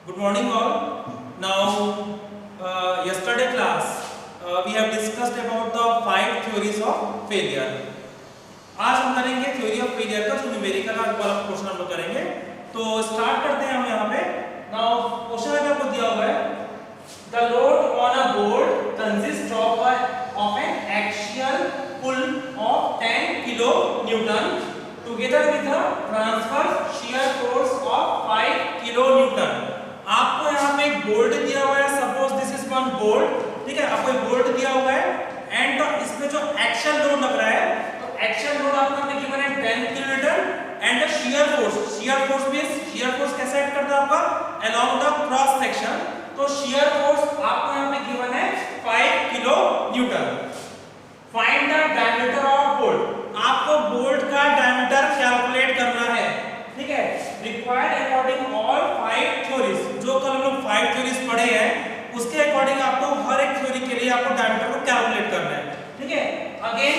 Good morning all. Now, yesterday class we have discussed about the 5 theories of failure. आज हम करेंगे theory of failure का जो numerical वाला क्वेश्चन हम लोग करेंगे. तो स्टार्ट करते हैं हम यहाँ पे. नाउ क्वेश्चन अगर आपको दिया हुआ है the load on a board consists of an axial pull of 10 kilo Newton together with a transverse shear force of 5 kilo Newton. आपको यहाँ पे एक बोल्ट दिया हुआ है. Suppose this is one bolt. ठीक है, आपको एक बोल्ट दिया हुआ है एंड इसमें जो एक्शन लोड लग रहा है, तो एक्शन लोड आपको यहाँ पे गिवन है 10 kilonewton and the shear force means shear force कैसे एक्ट करता है आपका अलोंग द क्रॉस सेक्शन. तो शियर फोर्स आपको यहाँ पे गिवन है 5 kilo Newton. Find the diameter of bolt. आपको बोल्ट का डायमीटर कैलकुलेट करना है. ठीक है, रिक्वायर्ड अकॉर्डिंग ऑल 5 थ्योरीज. जो कल हम लोग 5 थ्योरीज पढ़े हैं उसके अकॉर्डिंग आपको हर एक थ्योरी के लिए आपको डायमीटर को कैलकुलेट करना है. ठीक है, अगेन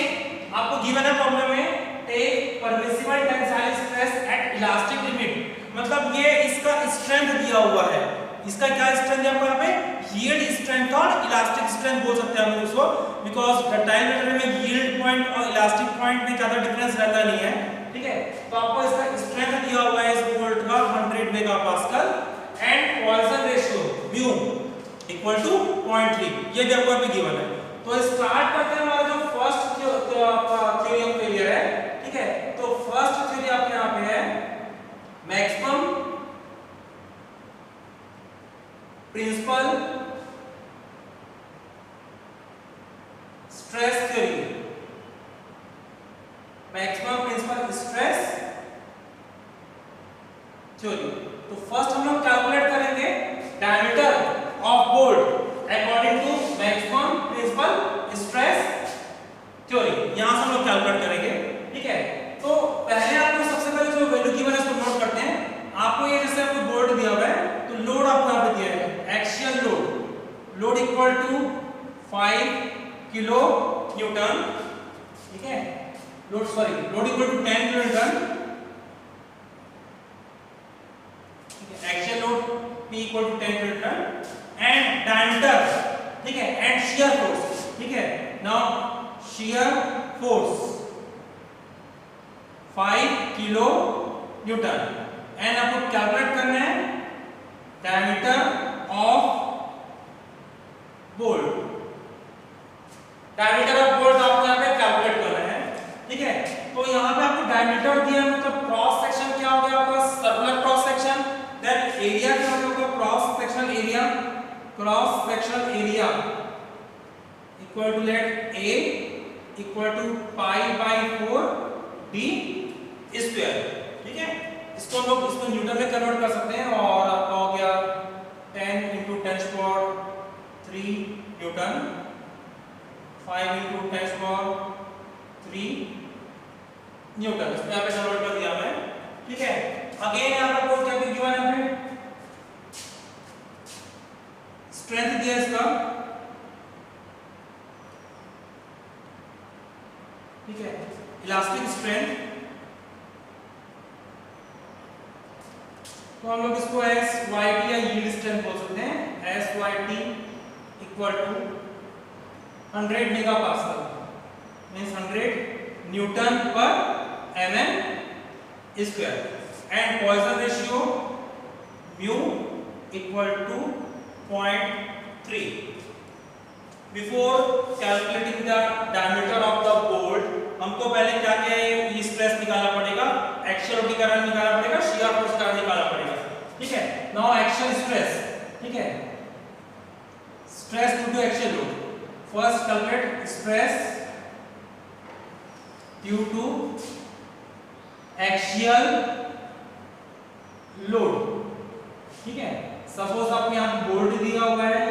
आपको गिवन है प्रॉब्लम में take permissible tensile stress at elastic limit. मतलब ये इसका स्ट्रेंथ दिया हुआ है. इसका क्या स्ट्रेंथ है आपको यहाँ पे यील्ड स्ट्रेंथ और इलास्टिक स्ट्रेंथ बोल सकते हैं हम उसको, बिकॉज डक्टाइल मटेरियल में यील्ड पॉइंट और इलास्टिक पॉइंट में ज्यादा डिफरेंस रहता नहीं है. ठीक है, तो आपको इसका स्ट्रेंथ दिया हुआ है इस बोल्ट का 100 megapascal and Poisson ratio mu equal to 0.3. ये भी आपको अभी गिवन है. तो स्टार्ट करते हैं हमारा जो फर्स्ट थ्योरी ऑफ फेलियर है. ठीक है, तो फर्स्ट थ्योरी आपके यहाँ पे है maximum principal stress theory. Maximum principal stress theory. तो फर्स्ट हम लोग कैलकुलेट करेंगे diameter of bolt according to maximum principal stress theory. यहां से हम लोग कैलकुलेट करेंगे. ठीक है, तो पहले आपको सबसे पहले जो वैल्यू गिवन है उसको नोट करते हैं. आपको ये जैसे आपको बोल्ट दिया हुआ है तो लोड आपको यहां पे दिया है axial load equal to 5 kilo newton. ठीक है, load equal to 10 kilo newton. Action load P equal to 10 kilo newton and diameter. ठीक है, एंड शियर फोर्स. ठीक है, now shear force 5 kilo newton and आपको कैलकुलेट करना है diameter of bolt. Diameter of bolt आपको यहाँ पे कैलकुलेट करना है. ठीक है, तो यहाँ पे आपको डायमीटर दिया है, मतलब क्रॉस सेक्शन क्या हो गया आपका circular cross section. Then area क्या होगा cross sectional area equal to let A equal to pi by 4 d square. ठीक है, इसको हम लोग इसको न्यूटन में कन्वर्ट कर सकते हैं और आपका हो गया 10 into 10⁻³ न्यूटन 5 into 10⁻³ न्यूटन. इसको यहाँ पे कन्वर्ट कर दिया मैं. ठीक है, अगेन यहाँ पर कोई क्या गिवन है हमें स्ट्रेंथ दिया इसका. ठीक है, इलास्टिक स्ट्रेंथ. तो हम लोग इसको SYT या यील्ड स्ट्रेंथ बोल सकते हैं. SYT equal to 100 megapascal means 100 newton per mm square and Poisson ratio mu equal to 0.3. Before calculating the diameter of the bolt हमको पहले क्या क्या है स्ट्रेस निकालना पड़ेगा, एक्शियल लोड का कारण निकालना पड़ेगा, शियर फोर्स का निकालना पड़ेगा. ठीक है, नाउ एक्शियल स्ट्रेस. ठीक है, stress due to axial load. First calculate stress due to axial load. ठीक है, सपोज आपको यहां बोल्ट दिया हुआ है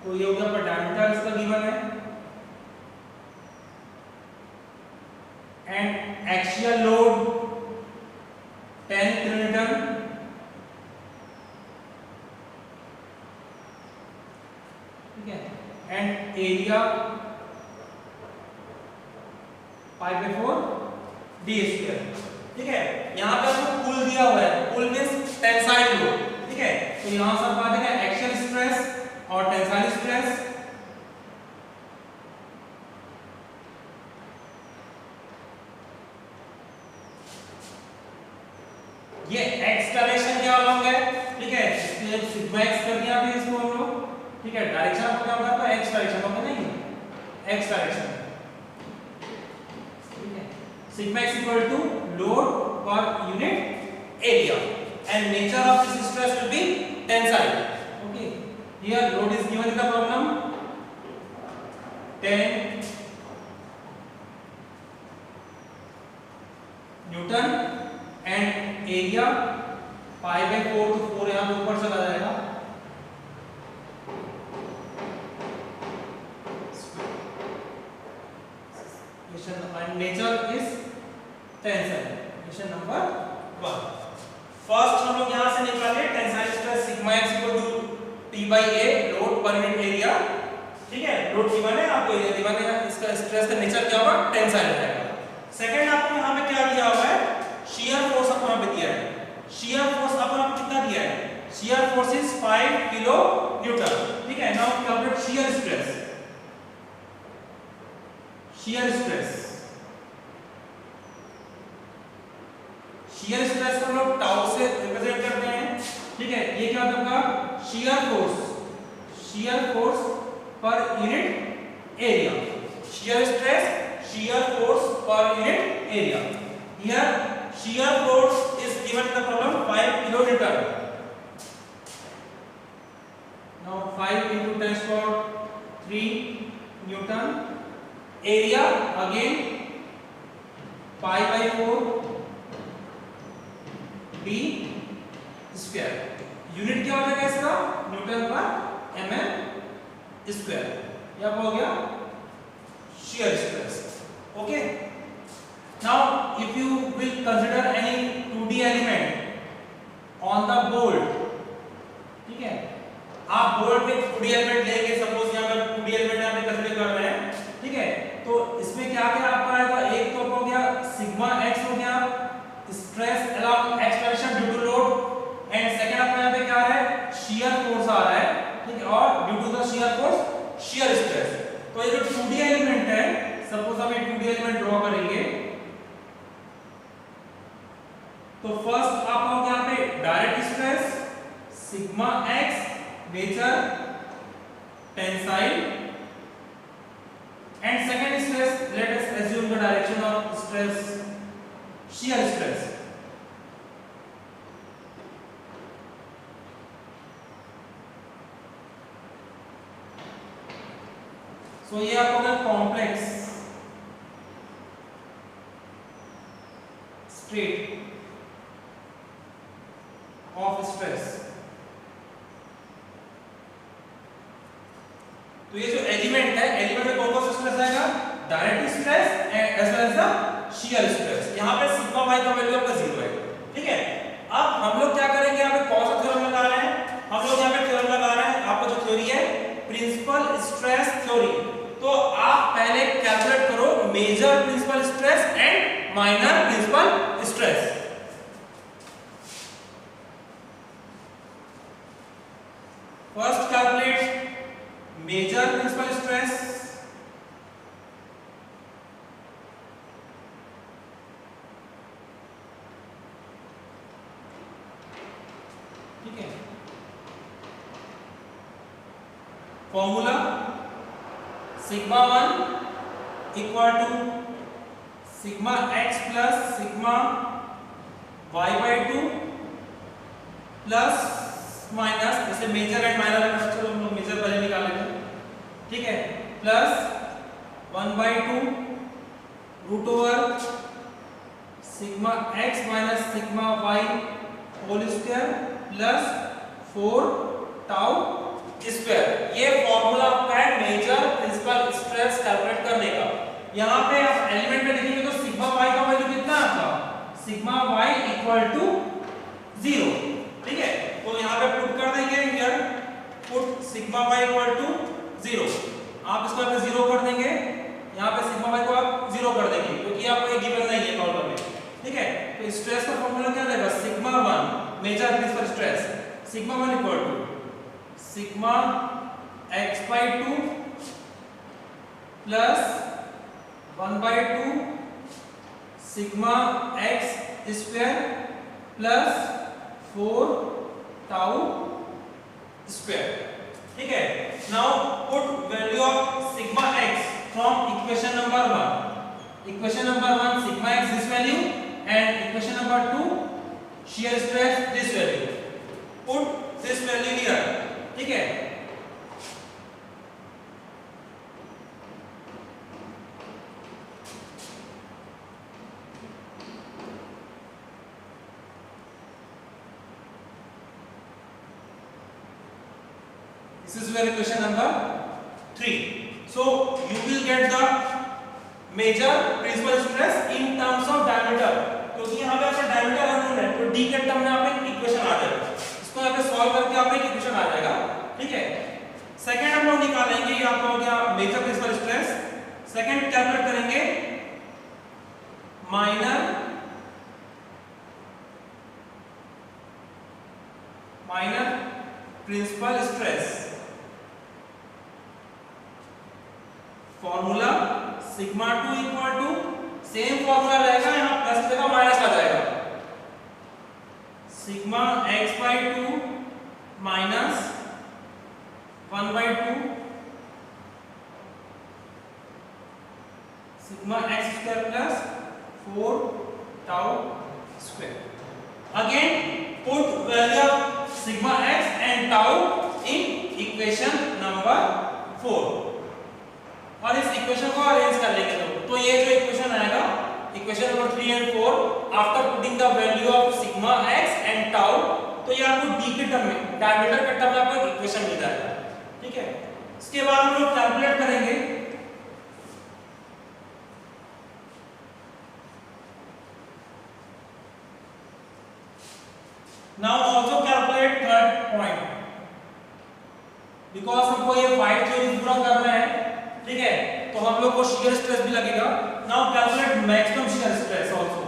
तो ये हो गया पर डायमीटर इसका गिवन है एंड एक्शियल लोड 10 किलोन्यूटन. ठीक है, एंड एरिया 5/4 d स्क्वायर. ठीक है, यहाँ पे आपको पुल दिया हुआ है. पुल मींस टेंसाइल लोड. ठीक है, तो यहां सब आ जाएगा एक्शियल स्ट्रेस और टेंसाइल स्ट्रेस। ये एक्स डायरेक्शन क्या अलॉन्ग है, ठीक है, इसलिए सिग्मा एक्स कर दिया अभी इसको हम लोग, ठीक है। डायरेक्शन आपको क्या होगा, तो एक्स डायरेक्शन होगा, नहीं एक्स डायरेक्शन, ठीक है। Sigma x equal to load per unit area and nature of this stress will be tensile. Okay, here load is given in the problem 10 Newton and area pi by 4, तो 4 यहाँ पे ऊपर चला जाएगा, and nature is tensile. Question number 1. First हम लोग यहां से निकाले tensile stress sigma x equal to T by A load per unit area, ठीक है। लोड गिवन है, आपको एरिया गिवन है, इसका स्ट्रेस का नेचर क्या होगा, टेंसाइल रहेगा। सेकंड आपको यहां पे क्या दिया हुआ है, शियर फोर्स आपको यहां पे दिया है। शियर फोर्स आपको यहां पे कितना दिया है, shear force is 5 kilo newton, ठीक है। Now calculate shear stress. Shear stress, shear stress को हम लोग टाउ से रिप्रेजेंट करते हैं, ठीक है। ये क्या होगा, शियर फोर्स पर unit area, shear stress shear force पर unit area. Here shear force is given in the problem 5 kilo Newton. Now 5 into 10⁻³ Newton, area again pi by 4 d square, unit क्या हो जाएगा इसका, न्यूटन पर mm स्क्वायर। यह हो गया shear stress. Okay, now if you will consider any 2D element on the board, ठीक है, आप बोर्ड में 2D एलिमेंट लेंगे, सपोज यहां पर 2D एलिमेंट यहां पे कंसीडर कर रहे हैं, ठीक है। तो इसमें क्या क्या आपका आएगा, एक तो हो गया सिग्मा एक्स हो गया stress along x direction due to load, and second आपका यहां पे क्या आ रहा है, शियर फोर्स आ रहा है, ठीक है, और due to the shear force shear stress. तो ये जो 2D एलिमेंट है, सपोज हम एक 2D एलिमेंट ड्रॉ करेंगे, तो फर्स्ट आप हो यहां पे direct stress sigma x, nature tensile, and second stress let us assume the direction of stress shear stress। सो ये आपको अगर कॉम्प्लेक्स स्ट्रेट ऑफ स्ट्रेस, तो ये जो एलिमेंट है, एलिमेंट में कौन कौन सा स्ट्रेस आएगा, direct stress as well as the shear stress. यहां पे सिग्मा y का वैल्यू आपका 0 है, ठीक है। अब हम लोग क्या करेंगे, यहां पे कौन सा थ्योरम लगा रहे हैं, हम लोग यहां पे थ्योरम लगा रहे हैं, आपका जो थ्योरी है प्रिंसिपल स्ट्रेस थ्योरी। तो आप पहले कैलकुलेट करो major principal stress and minor principal stress. First calculate major principal stress, ठीक है। Formula sigma 1 equal to sigma x plus sigma y by 2 plus minus, जैसे मेजर एंड माइनर है, चलो हम लोग मेजर पहले निकाल लेते हैं, ठीक है, plus 1/2 root over sigma x minus sigma y whole square plus 4 tau square. ये फॉर्मूला आपका है मेजर प्रिंसिपल स्ट्रेस कैलकुलेट करने का। यहाँ पे आप एलिमेंट में देखेंगे तो सिग्मा वाई का वैल्यू कितना है आपका, सिग्मा वाई इक्वल टू 0, ठीक है। तो यहाँ पे पुट कर देंगे, here put sigma y equal to 0, आप इसको यहाँ पे 0 कर देंगे, यहाँ पे सिग्मा वाई को आप 0 कर देंगे क्योंकि आपको ये गिवन नहीं है प्रॉब्लम में, ठीक है। तो स्ट्रेस का फॉर्मूला क्या रहेगा, sigma 1 major principal stress sigma 1 equal to sigma x/2 plus 1/2 sigma x square plus 4 tau square. ठीक है, now put value of sigma x from equation number 1। Equation number 1 sigma x this value and equation number 2 shear stress this value. Put this value here. ठीक है, this is your equation number 3. So you will get the major principal stress in terms of diameter, क्योंकि यहाँ पे आपका diameter unknown है तो d के term में आप एक इक्वेशन आ जाएगा, इसको यहाँ पे सॉल्व करके आप एक इक्वेशन आ जाएगा। ठीक है, सेकंड हम लोग निकालेंगे, ये आपका हो गया major principal stress. Second calculate करेंगे minor principal stress. Formula sigma 2 equal to same formula रहेगा, यहाँ प्लस जगह माइनस आ जाएगा, sigma x/2 minus 1/2 sigma x square plus 4 tau square. Again put value of sigma x and tau in equation number 4 और इस equation को arrange कर लेंगे। तो ये जो इक्वेशन आएगा equation number 3 and 4 after putting the value of sigma x and tau, तो ये आपको d के टर्म में डायमीटर के टर्म में आपको इक्वेशन मिल जाएगा। ठीक है, इसके बाद हम लोग कैलकुलेट करेंगे now also calculate third point, because हमको ये 5 थ्योरीज पूरा करना है। ठीक है, तो हम लोग को शियर स्ट्रेस भी लगेगा। Now calculate maximum shear stress also,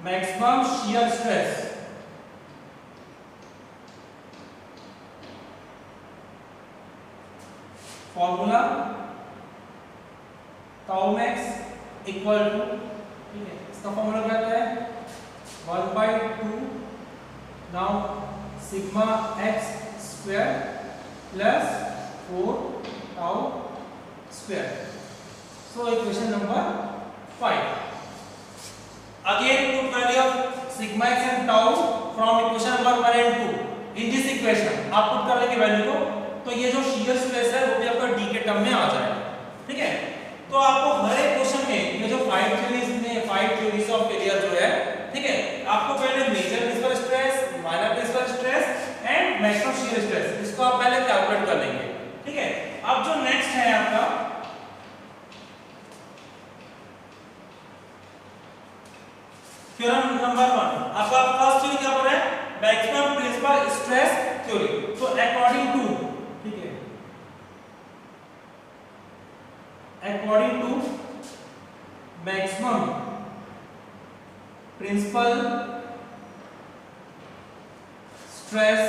maximum shear stress. Formula tau max equal to, ठीक है, इसका फॉर्मूला क्या है 1/2 now sigma x square plus 4 tau square. So equation number 5. Again put value of sigma x and tau from equation number 1 and 2 in this equation. आप put कर लेंगे value को, तो ये जो शियर स्ट्रेस है वो भी आपका d के टर्म में आ जाएगा। ठीक है, तो आपको हर एक क्वेश्चन में ये जो 5 थ्योरीज ऑफ फेलियर जो है, ठीक है, आपको पहले major principal stress, minor principal stress and maximum shear stress, इसको आप पहले कैलकुलेट कर लेंगे। ठीक है, अब जो नेक्स्ट है आपका थ्योरम नंबर 1, आपका फर्स्ट थ्योरी क्या पर है मैक्सिमम प्रिंसिपल स्ट्रेस थ्योरी। तो अकॉर्डिंग टू, ठीक है, according to maximum principal stress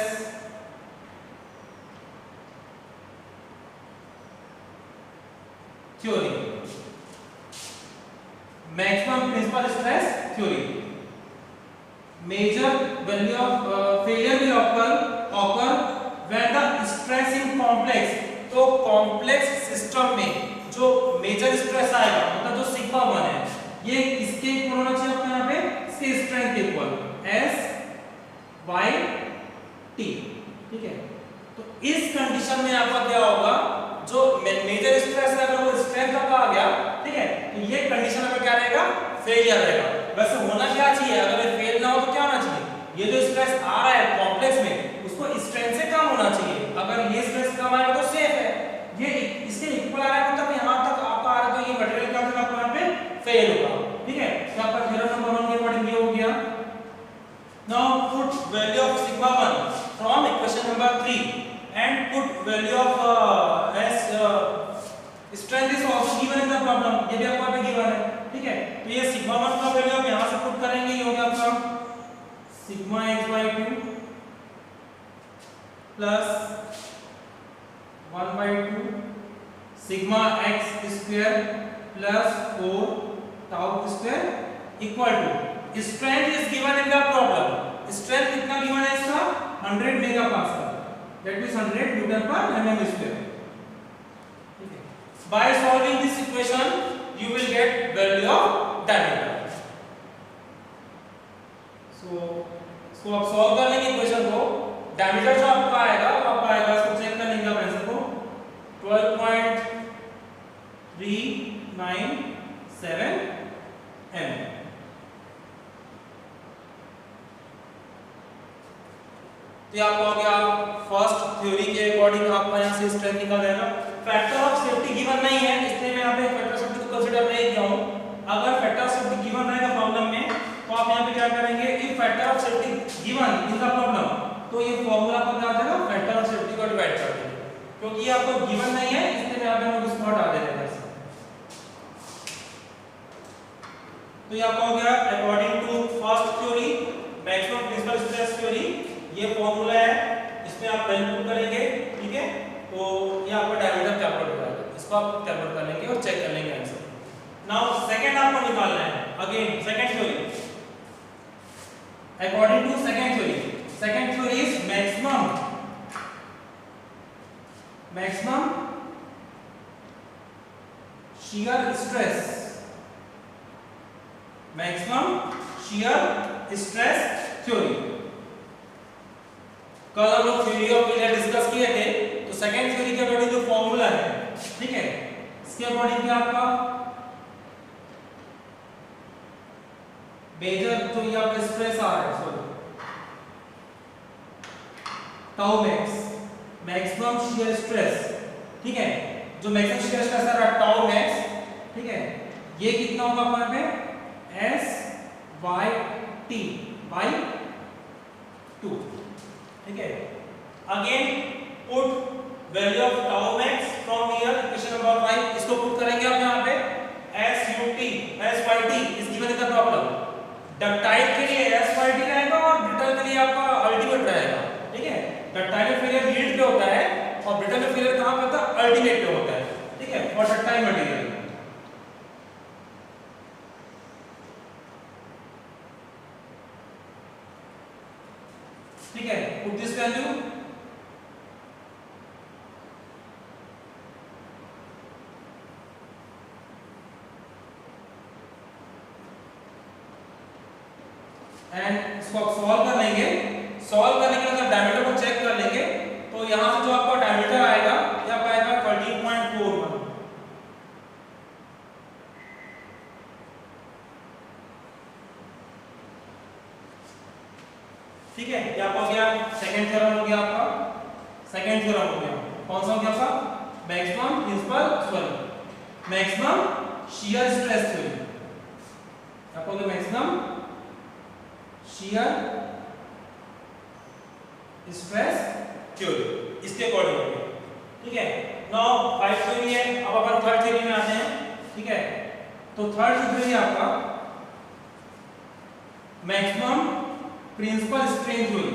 theory, maximum principal stress theory, major value of failure will occur when the stress in complex, तो complex system में जो major stress आएगा मतलब जो sigma 1 है ये इसके इक्वल होना चाहिए आपको, यहाँ पे इसके स्ट्रेंथ के इक्वल S/T। ठीक है, तो इस कंडीशन में आपका क्या होगा, जो मेजर स्ट्रेस है अगर वो स्ट्रेंथ का आ गया, ठीक है, तो ये कंडीशन में क्या रहेगा फेलियर रहेगा। वैसे होना क्या चाहिए, अगर ये फेल ना हो तो क्या होना चाहिए, ये जो स्ट्रेस आ रहा है कॉम्प्लेक्स में उसको स्ट्रेंथ से कम होना चाहिए, अगर ये स्ट्रेस कम आएगा तो सेफ है, ये इसके इक्वल आ रहा है मतलब यहां तक आपका आ रहा है तो ये मटेरियल का तक आपको यहां पे फेल होगा। ठीक है, तो आपका थ्योरम नंबर 1 के अकॉर्डिंग ये हो गया। Now put value of sigma 1 from equation number 3 and put value of s strength is also given in the problem, ये भी आपको पे गिवन है। ठीक है, तो ये सिग्मा 1 का वैल्यू आप यहां से पुट करेंगे, ये हो गया आपका sigma x/2 plus 1/2 sigma x square plus 4 tau square equal to strength is given in the problem. Strength कितना गिवन है इसका 100 मेगापास्कल, that means 100 newton per mm square. ठीक है, by solving this equation you will get value of diameter। so इसको आप solve कर लेंगे इक्वेशन को, डायमीटर जो आपका आएगा वो आपका आएगा, इसको चेक कर लेंगे आप आंसर को 12.397 mm। तो आपको हो गया फर्स्ट थ्योरी के अकॉर्डिंग आपका यहां से स्ट्रेंथ निकल जाएगा। फैक्टर ऑफ सेफ्टी गिवन नहीं है, इसलिए मैं यहां पे फैक्टर ऑफ सेफ्टी को कंसीडर नहीं किया हूं। अगर फैक्टर ऑफ सेफ्टी गिवन रहेगा प्रॉब्लम में तो आप यहां पे क्या करेंगे, if factor of safety given in the problem, तो ये फार्मूला को क्या आ जाएगा, फैक्टर ऑफ सेफ्टी को डिवाइड कर देंगे। क्योंकि ये आपको गिवन नहीं है इसलिए मैं यहां पे नोट स्पॉट आ जाएगा। तो ये आपका हो गया according to first theory maximum principal stress theory, ये फार्मूला है, इसमें आप वैल्यू पुट करेंगे। ठीक है, तो ये आपका डायमीटर कैलकुलेट हो जाएगा, इसको आप कैलकुलेट कर लेंगे और चेक कर लेंगे आंसर। नाउ सेकंड आपको निकालना है, again second theory according to second theory is maximum shear stress, maximum shear stress theory. कल हम लोग थ्योरी ऑफ फेलियर डिस्कस किए थे, तो सेकंड थ्योरी के अकॉर्डिंग जो फॉर्मूला है, ठीक है, इसके अकॉर्डिंग क्या आपका मेजर जो ये आपका स्ट्रेस आ रहा है, sorry tau max, maximum shear stress. ठीक है, जो मैक्सिमम शियर स्ट्रेस आ रहा है टाउ मैक्स, ठीक है, ये कितना होगा यहाँ पे S by T by 2। ठीक है, again put value of tau max from here equation number 5, इसको पुट करेंगे आप यहाँ पे S by T is given in the problem. Ductile के लिए S by T रहेगा और ब्रिटल के लिए आपका अल्टीमेट रहेगा। ठीक है, डक्टाइल में फेलियर यील्ड पे होता है और ब्रिटल में फेलियर कहां पे होता है, अल्टीमेट पे होता है। ठीक है, फॉर डक्टाइल मटेरियल। ठीक है, पुट दिस वैल्यू एंड इसको आप सॉल्व कर लेंगे। सॉल्व करने के बाद डायमीटर को चेक कर लेंगे, तो यहां से जो आपका डायमीटर आएगा ये आपका आएगा 13.41। ठीक है, ये आपका हो गया सेकंड थ्योरम हो गया, आपका सेकंड थ्योरम हो गया। कौन सा हो गया आपका maximum principal, sorry maximum shear stress theory. आपको हो गया मैक्सिमम शियर स्ट्रेस थ्योरी, इसके अकॉर्डिंग हो गया। ठीक है, नाउ फाइव थ्योरी है, अब अपन थर्ड थ्योरी में आते हैं। ठीक है, तो थर्ड थ्योरी आपका maximum principal strain theory.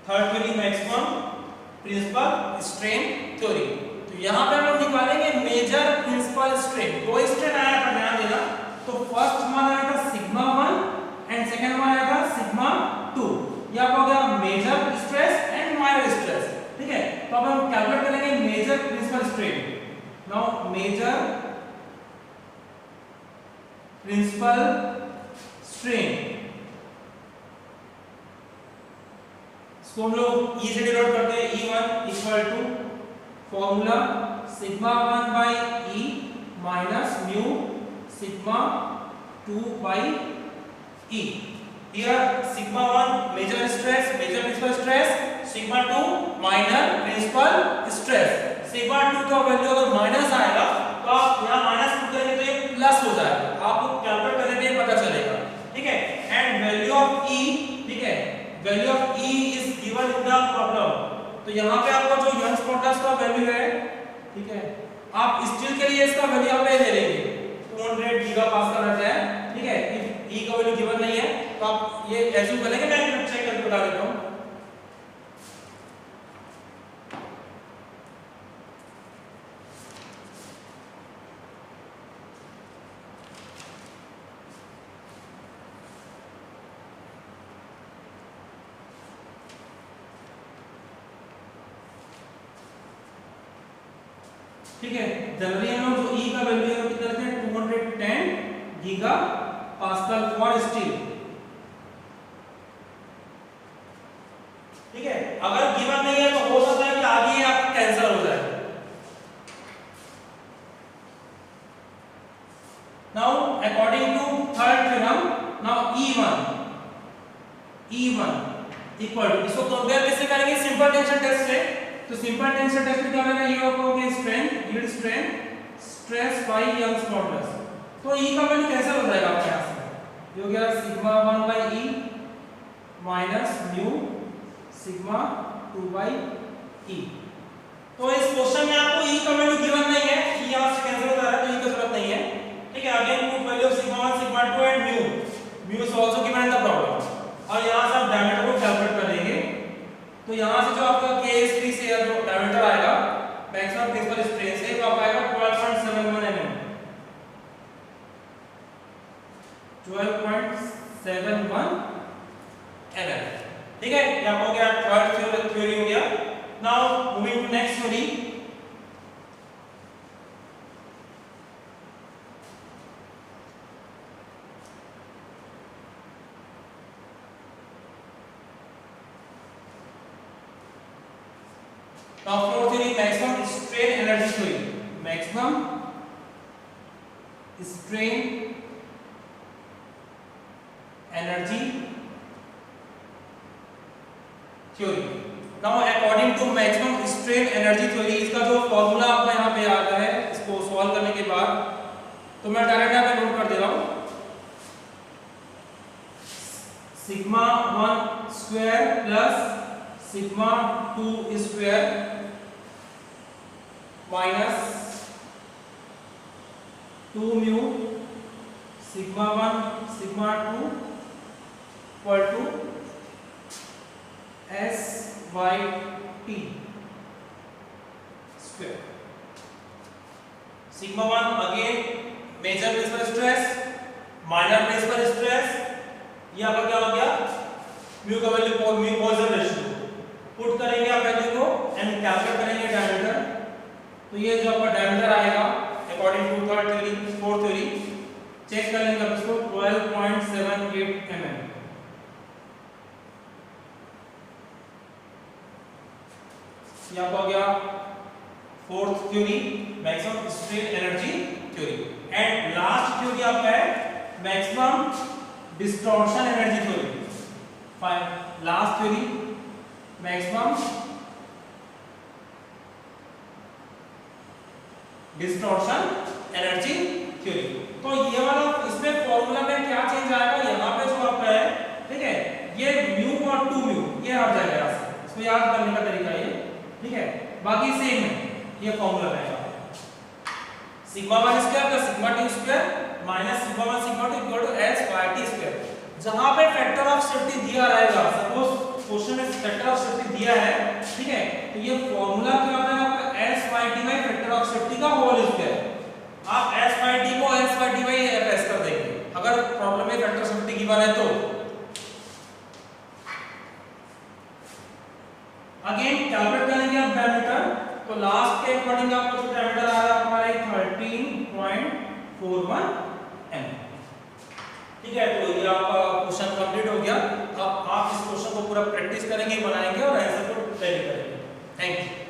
Third theory maximum principal strain theory. तो यहां पे हम लोग निकालेंगे मेजर प्रिंसिपल स्ट्रेन। दो स्ट्रेन आया था, ध्यान देना। तो फर्स्ट वन आया था सिग्मा 1 एंड सेकंड वन आया था सिग्मा 2। ये आपका हो गया major stress and minor stress. ठीक है, तो अब हम कैलकुलेट करेंगे major principal strain. Now major principal strain, इसको हम लोग E से डिनोट करते हैं। E1 equal to formula sigma 1 by E minus mu sigma 2 by E। Here sigma 1 major stress, major principal stress, sigma 2 minor principal stress. Sigma 2 का value अगर minus आएगा तो आप यहां माइनस पुट करेंगे तो ये प्लस हो जाएगा, आपको कैलकुलेट करने पे पता चलेगा। ठीक है, एंड वैल्यू ऑफ E, ठीक है, value of E is given in the problem. तो यहां पे आपको जो यंग स्पॉट इसका वैल्यू है, ठीक है। आप स्टील के लिए इसका वैल्यू आप ले लेंगे 200 गीगापास्कल रहता है, ठीक है। ई का वैल्यू गिवन नहीं है तो आप ये एज्यूम कर लेंगे, मैं चेक करके बता देता हूं। ठीक है, जनरली हम लोग जो ई का वैल्यू है वो कितना रखते हैं 210 गीगा पास्कल फॉर स्टील, ठीक है। अगर गिवन नहीं है तो हो सकता है कि आगे आपका कैंसिल हो जाए। Now according to third theorem, now E1 equal to, इसको कंपेयर किससे करेंगे, सिंपल टेंशन टेस्ट से। तो सिंपल टेंशन टेस्ट में क्या होगा, ये होगा strength, yield strength, stress by Young's modulus. तो E का वैल्यू कैसे हो जाएगा आपके यहां से, ये हो गया sigma 1 by E minus mu sigma 2 by E। तो इस क्वेश्चन में आपको E का वैल्यू गिवन नहीं है, E यहां से कैंसिल हो जा रहा है तो E की जरूरत नहीं है, ठीक है। Again put value of sigma 1 sigma 2 and mu is also given in the problem. और यहां से आप डायमीटर को कैलकुलेट करेंगे, तो यहां से जो आपका KS3 से जो डायमीटर आएगा मैक्सिमम प्रिंसिपल स्ट्रेन से वो आपका आएगा 12.71 mm, 12.71 mm, ठीक है। ये आपको हो गया थर्ड थ्योरी हो गया। Now moving to next theory. Now fourth theory, maximum strain energy theory, maximum strain energy theory। Now according to maximum strain energy theory, इसका जो फॉर्मूला आपका यहाँ पे आता है, इसको सॉल्व करने के बाद तो मैं डायरेक्ट यहाँ पे नोट कर दे रहा हूँ, sigma 1 square plus sigma 2 square minus 2 mu sigma 1 sigma 2 equal to S by T square. Sigma 1 again major principal stress, minor principal stress, ये आपका क्या हो गया म्यू का value mu Poisson ratio, put करेंगे आप वैल्यू को एंड कैलकुलेट करेंगे डायमीटर। तो ये जो आपका डायमीटर आएगा according to third theory, fourth theory check कर लेंगे आप इसको 12.78 mm। ये आपका हो गया fourth theory maximum strain energy theory. And last theory आपका है maximum distortion energy theory. Last theory maximum distortion energy theory. तो ये वाला इसमें फॉर्मूला में क्या चेंज आएगा, यहाँ पे जो आपका है, ठीक है, ये म्यू और 2 म्यू ये हट जाएगा यहाँ से, इसको याद करने का तरीका ये, ठीक है। बाकी सेम है, ये फॉर्मूला रहेगा sigma 1 square plus sigma 2 square minus sigma 1 sigma 2 equal to S by T square. जहां पे फैक्टर ऑफ सेफ्टी दिया रहेगा, सपोज क्वेश्चन में फैक्टर ऑफ सेफ्टी दिया है, ठीक है, तो ये फॉर्मूला क्या होता है आपका S by T by factor of safety का होल स्क्वायर। आप S by T को S by T by FS कर देंगे अगर प्रॉब्लम में फैक्टर ऑफ सेफ्टी गिवन है तो। अगेन कैलकुलेट करेंगे आप डायमीटर, तो लास्ट के अकॉर्डिंग आपको जो डायमीटर आ रहा है हमारा 13.41 mm, ठीक है। तो ये आपका क्वेश्चन कंप्लीट हो गया। अब आप इस क्वेश्चन को पूरा प्रैक्टिस करेंगे, बनाएंगे और आंसर को टैली करेंगे। Thank you.